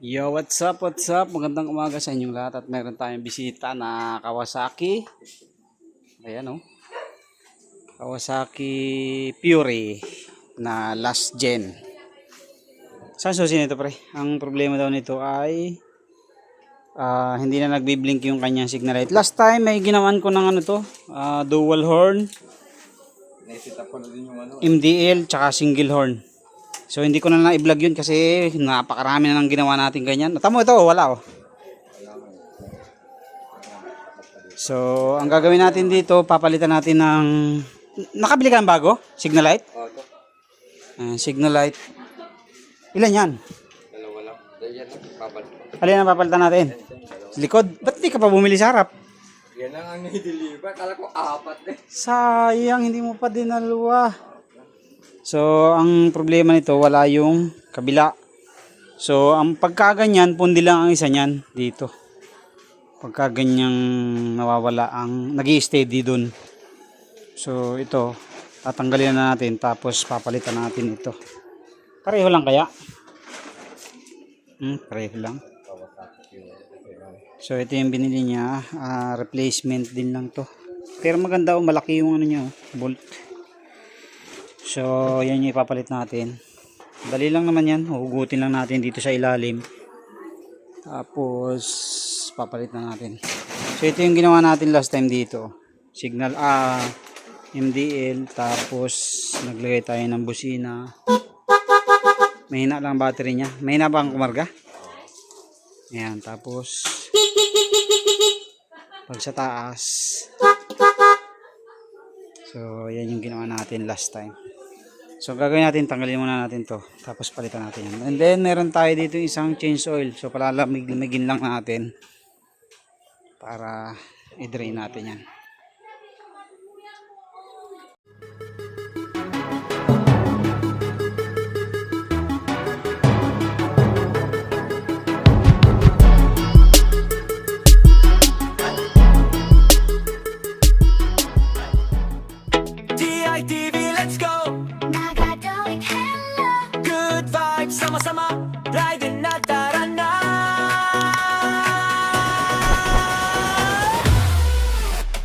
Yo, what's up, what's up? Magandang umaga sa inyong lahat at meron tayong bisita na Kawasaki. Ayan oh. Kawasaki Fury na last gen. Saan susi nito pre? Ang problema daw nito ay hindi na nagbi-blink yung kanyang signal light. Last time may ginawan ko ng dual horn, MDL, tsaka single horn. So hindi ko na i-vlog yun kasi napakarami na nang ginawa natin ganyan. Tamo ito, wala oh. So ang gagawin natin dito, papalitan natin ng nakabili ka ng bago? Signal light? Signal light. Ilan yan? Dalawa lang. Yan ang papalitan. Alin ang papalitan natin? Likod? Ba't di ka pa bumili sa harap? Yan lang ang i-deliver. Kala ko apat eh. Sayang, hindi mo pa dinalawa. So, ang problema nito, wala yung kabila. So, ang pagkaganyan, pundi lang ang isa niyan dito. Pagkaganyang nawawala ang nag-i-steady dun. So, ito, tatanggalin na natin, tapos papalitan natin ito. Pareho lang kaya? Pareho lang. So, ito yung binili niya. Replacement din lang to. Pero maganda o, malaki yung ano niya, bolt. So, yan yung ipapalit natin. Dali lang naman yan. Hugutin lang natin dito sa ilalim. Tapos, papalit na natin. So, ito yung ginawa natin last time dito. Signal MDL. Tapos, naglagay tayo ng busina. Mahina lang battery niya. Mahina ba ang kumarga? Ayan. Tapos, pag sa taas. So, yan yung ginawa natin last time. So, gagawin natin, tanggalin muna natin to. Tapos, palitan natin yan. And then, meron tayo dito isang change oil. So, palalamigin lang natin. Para i-drain natin yan. DITV, let's go! Good vibes, sama-sama, riding na tara na!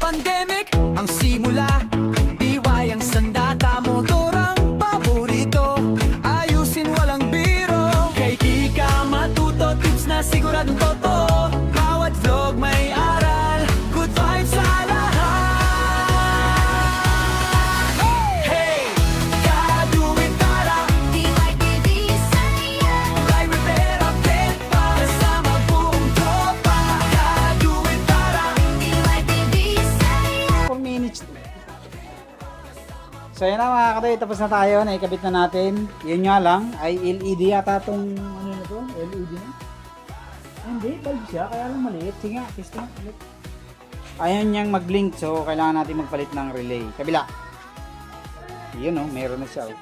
Pandemic, ang simula, DIY ang sandata, motor ang paborito, ayusin walang biro, kay di ka matuto, tips na siguradong totoo, bawat vlog may aral, good vibes sa lahat. So yan na mga kadoy, tapos na tayo, naikabit na natin. Yun nga lang, ay LED yata itong ano na to, LED na. Hindi, bulb siya, kaya lang maliit. Sige nga, test na, ulit. Ayaw niyang mag-blink, so kailangan natin magpalit ng relay. Kabila. Yun o, meron na siya.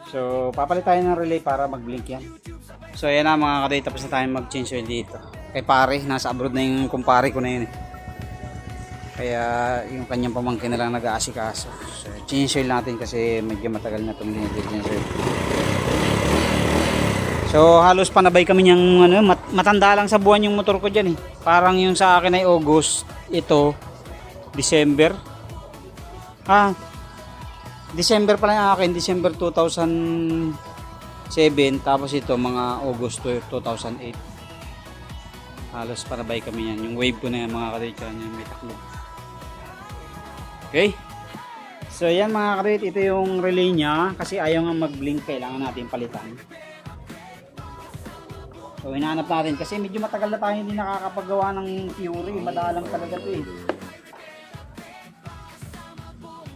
So, papalit tayo ng relay para mag-blink yan. So, yan na mga kadoy, tapos na tayo mag-change oil dito. Kay pare, nasa abroad na yung kumpare ko na yun eh. Kaya yung kanyang pamangkin na lang nag-aasikaso. So, change oil natin kasi medyo matagal na itong change oil. So, halos panabay kami niyang matanda lang sa buwan yung motor ko dyan eh. Parang yung sa akin ay August, ito December. December pala yung akin, December 2007, tapos ito mga August 2008. Halos panabay kami yan. Yung wave ko na yan mga kadit, yan may takbo. Okay. So yan mga kadit, ito yung relay nya. Kasi ayaw nga mag-blink, kailangan natin palitan. So hinahanap natin kasi medyo matagal na tayo hindi nakakapagawa ng Fury. Madalang talaga ito eh.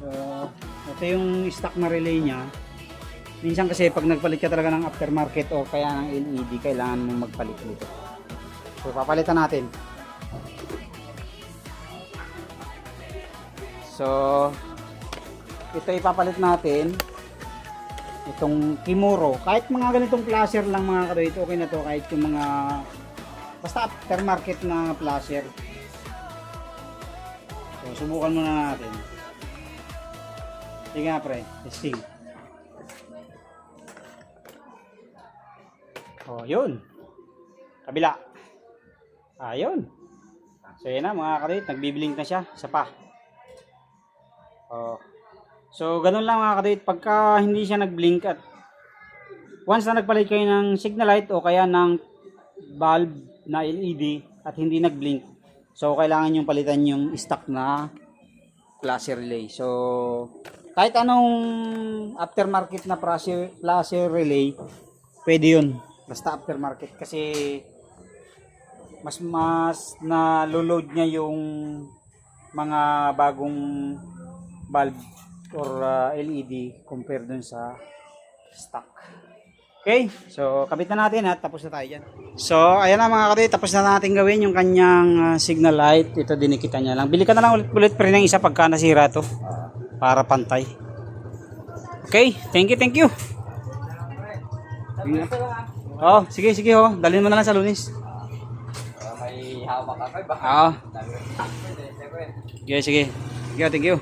So ito yung stock na relay nya. Minsan kasi pag nagpalit ka talaga ng aftermarket o kaya ng LED, kailangan mo magpalit dito. So, papalitan natin. So, ito ipapalit natin. Itong Kimuro. Kahit mga ganitong flasher lang mga kadoy, ito okay na to. Kahit yung mga basta aftermarket na flasher. So, subukan muna natin. Sige nga pre, testing. Oh, yun. Kabila. Ayun. So yan na mga kadit, nagbiblink na siya, isa pa. Oh. So ganun lang mga kadit, pagka hindi siya nagblink at once na nagpalit kayo ng signal light o kaya ng bulb na LED at hindi nagblink, so kailangan yung palitan yung stock na flasher relay. So kahit anong aftermarket na flasher relay, pwede yun. Basta aftermarket kasi mas na load niya yung mga bagong bulb or LED compare dun sa stock. Okay, so kabit na natin at tapos na tayo dyan. So ayan na mga kadit, tapos na natin gawin yung kanyang signal light. Ito dinikita niya lang. Bili ka na lang ulit pre ng isa pagka nasira to para pantay. Okay, thank you. Oh, sige oh, dalhin mo na lang sa Lunis. Para may hawak ka ba? Oo. Sige. Thank you.